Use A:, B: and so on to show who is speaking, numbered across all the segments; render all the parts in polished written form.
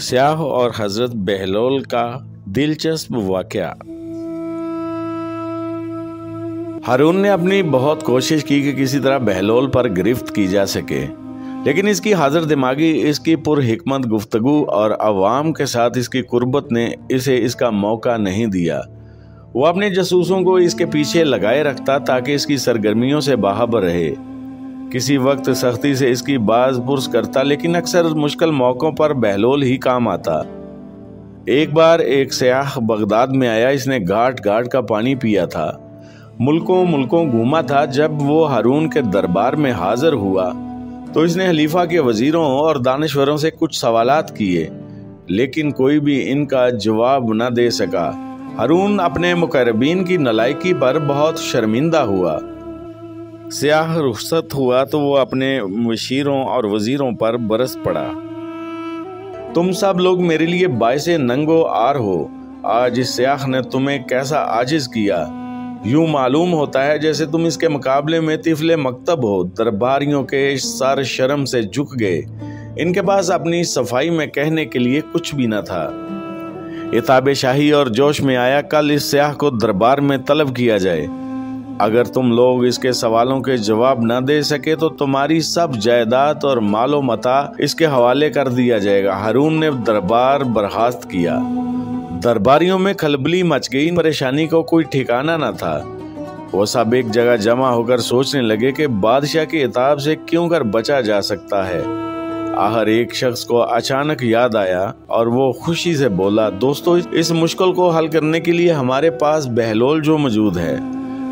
A: سیاح اور حضرت بہلول کا دلچسپ واقعہ۔ ہارون نے اپنی بہت کوشش کی کہ کسی طرح بہلول پر گرفت کی جا سکے، لیکن اس کی حاضر دماغی، اس کی پر حکمت گفتگو اور عوام کے ساتھ اس کی قربت نے اسے اس کا موقع نہیں دیا۔ وہ اپنے جاسوسوں کو اس کے پیچھے لگائے رکھتا تاکہ اس کی سرگرمیوں سے باخبر رہے۔ کسی وقت سختی سے اس کی باز پرس کرتا، لیکن اکثر مشکل موقعوں پر بہلول ہی کام آتا۔ ایک بار ایک سیاح بغداد میں آیا، اس نے گھاٹ گھاٹ کا پانی پیا تھا، ملکوں گھوما تھا۔ جب وہ ہارون کے دربار میں حاضر ہوا تو اس نے خلیفہ کے وزیروں اور دانشوروں سے کچھ سوالات کیے، لیکن کوئی بھی ان کا جواب نہ دے سکا۔ ہارون اپنے مقربین کی نالائکی پر بہت شرمندہ ہوا۔ سیاح رخصت ہوا تو وہ اپنے مشیروں اور وزیروں پر برس پڑا۔ تم سب لوگ میرے لیے باعث ننگ و عار ہو۔ آج اس سیاح نے تمہیں کیسا عاجز کیا۔ یوں معلوم ہوتا ہے جیسے تم اس کے مقابلے میں طفل مکتب ہو۔ درباریوں کے سر شرم سے جھک گئے۔ ان کے پاس اپنی صفائی میں کہنے کے لیے کچھ بھی نہ تھا۔ عتاب شاہی اور جوش میں آیا، کل اس سیاح کو دربار میں طلب کیا جائے۔ اگر تم لوگ اس کے سوالوں کے جواب نہ دے سکے تو تمہاری سب جائیداد اور مال و متاع اس کے حوالے کر دیا جائے گا۔ ہارون نے دربار برخاست کیا۔ درباریوں میں کھلبلی مچ گئی، پریشانی کو کوئی ٹھکانہ نہ تھا۔ وہ سب ایک جگہ جمع ہو کر سوچنے لگے کہ بادشاہ کے عتاب سے کیوں کر بچا جا سکتا ہے۔ آخر ایک شخص کو اچانک یاد آیا اور وہ خوشی سے بولا، دوستو، اس مشکل کو حل کرنے کے لیے ہمارے پاس بہلول جو موجود ہے،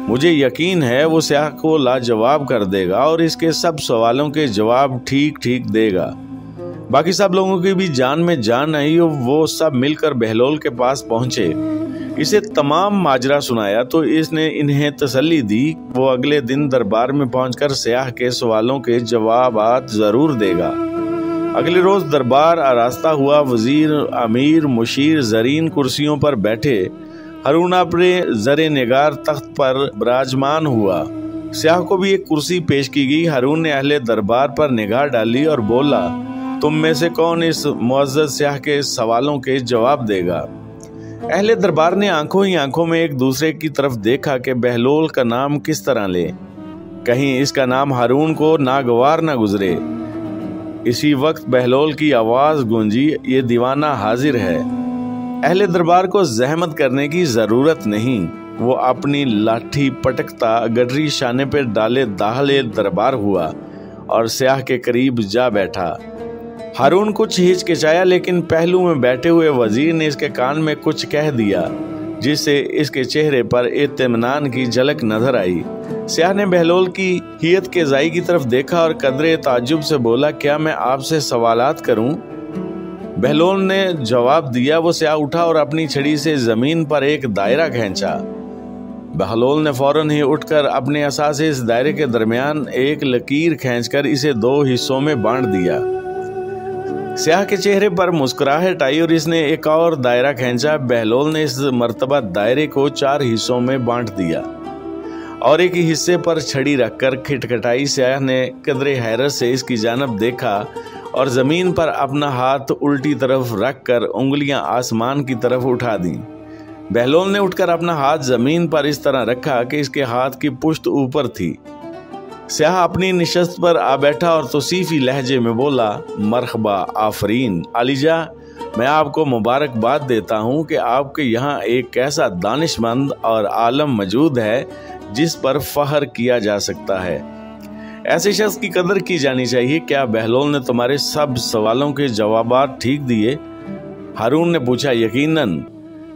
A: مجھے یقین ہے وہ سیاح کو لاجواب کر دے گا اور اس کے سب سوالوں کے جواب ٹھیک دے گا۔ باقی سب لوگوں کی بھی جان میں جان آئی اور وہ سب مل کر بہلول کے پاس پہنچے۔ اسے تمام ماجرا سنایا تو اس نے انہیں تسلی دی، وہ اگلے دن دربار میں پہنچ کر سیاح کے سوالوں کے جوابات ضرور دے گا۔ اگلے روز دربار آراستہ ہوا، وزیر، امیر، مشیر زرین کرسیوں پر بیٹھے۔ ہارون اپنے زر نگار تخت پر براجمان ہوا۔ سیاح کو بھی ایک کرسی پیش کی گئی۔ ہارون نے اہل دربار پر نگاہ ڈالی اور بولا، تم میں سے کون اس معزز سیاح کے سوالوں کے جواب دے گا؟ اہل دربار نے آنکھوں ہی آنکھوں میں ایک دوسرے کی طرف دیکھا کہ بہلول کا نام کس طرح لے، کہیں اس کا نام ہارون کو ناگوار نہ گزرے۔ اسی وقت بہلول کی آواز گونجی، یہ دیوانہ حاضر ہے۔ اہل دربار کو زحمت کرنے کی ضرورت نہیں۔ وہ اپنی لاٹھی پٹکتا گڈری شانے پہ ڈالے داخل دربار ہوا اور سیاح کے قریب جا بیٹھا۔ ہارون کچھ ہچکچایا، لیکن پہلو میں بیٹھے ہوئے وزیر نے اس کے کان میں کچھ کہہ دیا، جس سے اس کے چہرے پر اطمینان کی جھلک نظر آئی۔ سیاح نے بہلول کی ہیئت کے زائی کی طرف دیکھا اور قدرے تعجب سے بولا، کیا میں آپ سے سوالات کروں؟ بہلول نے جواب دیا۔ وہ سیاح اٹھا اور اپنی چھڑی سے زمین پر ایک دائرہ کھینچا۔ بہلول نے فوراً ہی اٹھ کر اپنے عصا سے اس دائرے کے درمیان ایک لکیر کھینچ کر اسے 2 حصوں میں بانٹ دیا۔ سیاح کے چہرے پر مسکراہٹ آئی اور اس نے ایک اور دائرہ کھینچا۔ بہلول نے اس مرتبہ دائرے کو 4 حصوں میں بانٹ دیا اور ایک حصے پر چھڑی رکھ کر کھٹکھٹائی۔ سیاح نے قدرے حیرت سے اس کی جانب دیکھا اور زمین پر اپنا ہاتھ الٹی طرف رکھ کر انگلیاں آسمان کی طرف اٹھا دیں۔ بہلول نے اٹھ کر اپنا ہاتھ زمین پر اس طرح رکھا کہ اس کے ہاتھ کی پشت اوپر تھی۔ سیاح اپنی نشست پر آ بیٹھا اور توصیفی لہجے میں بولا، مرحبا، آفرین، عالیجا، میں آپ کو مبارکباد دیتا ہوں کہ آپ کے یہاں ایک ایسا دانش مند اور عالم موجود ہے جس پر فخر کیا جا سکتا ہے۔ ایسے شخص کی قدر کی جانی چاہیے۔ کیا بہلول نے تمہارے سب سوالوں کے جوابات ٹھیک دیے؟ ہارون نے پوچھا، یقیناً۔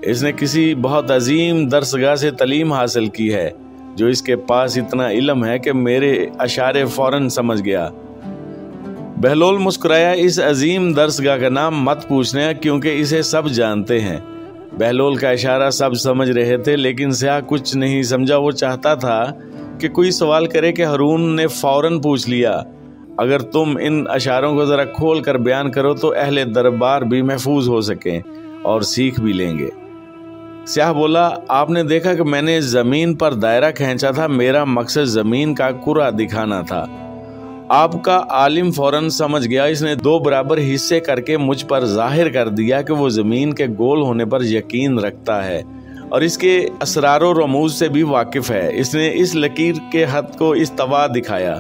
A: اس نے کسی بہت عظیم درسگاہ سے تعلیم حاصل کی ہے، جو اس کے پاس اتنا علم ہے کہ میرے اشارے فوراً سمجھ گیا۔ بہلول مسکرایا، اس عظیم درسگاہ کا نام مت پوچھنا کیونکہ اسے سب جانتے ہیں۔ بہلول کا اشارہ سب سمجھ رہے تھے، لیکن سیاح کچھ نہیں سمجھا۔ وہ چاہتا تھا کہ کوئی سوال کرے کہ ہارون نے فوراً پوچھ لیا، اگر تم ان اشاروں کو ذرا کھول کر بیان کرو تو اہل دربار بھی محفوظ ہو سکیں اور سیکھ بھی لیں گے۔ سیاح بولا، آپ نے دیکھا کہ میں نے زمین پر دائرہ کھینچا تھا، میرا مقصد زمین کا کرہ دکھانا تھا۔ آپ کا عالم فوراً سمجھ گیا۔ اس نے 2 برابر حصے کر کے مجھ پر ظاہر کر دیا کہ وہ زمین کے گول ہونے پر یقین رکھتا ہے اور اس کے اسرار و رموز سے بھی واقف ہے۔ اس نے اس لکیر کے حد کو استوا دکھایا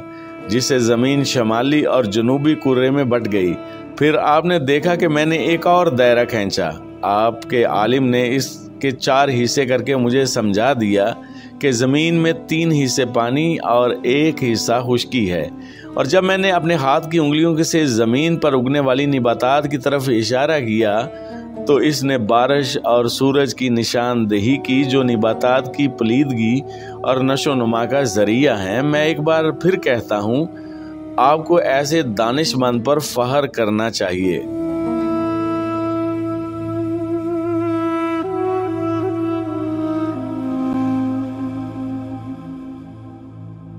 A: جس سے زمین شمالی اور جنوبی کرے میں بٹ گئی۔ پھر آپ نے دیکھا کہ میں نے ایک اور دائرہ کھینچا۔ آپ کے عالم نے اس کے 4 حصے کر کے مجھے سمجھا دیا کہ زمین میں 3 حصے پانی اور 1 حصہ خشکی ہے، اور جب میں نے اپنے ہاتھ کی انگلیوں سے زمین پر اگنے والی نباتات کی طرف اشارہ کیا تو اس نے بارش اور سورج کی نشاندہی کی جو نباتات کی پلیدگی اور نشو و نما کا ذریعہ ہیں۔ میں ایک بار پھر کہتا ہوں، آپ کو ایسے دانش مند پر فخر کرنا چاہیے۔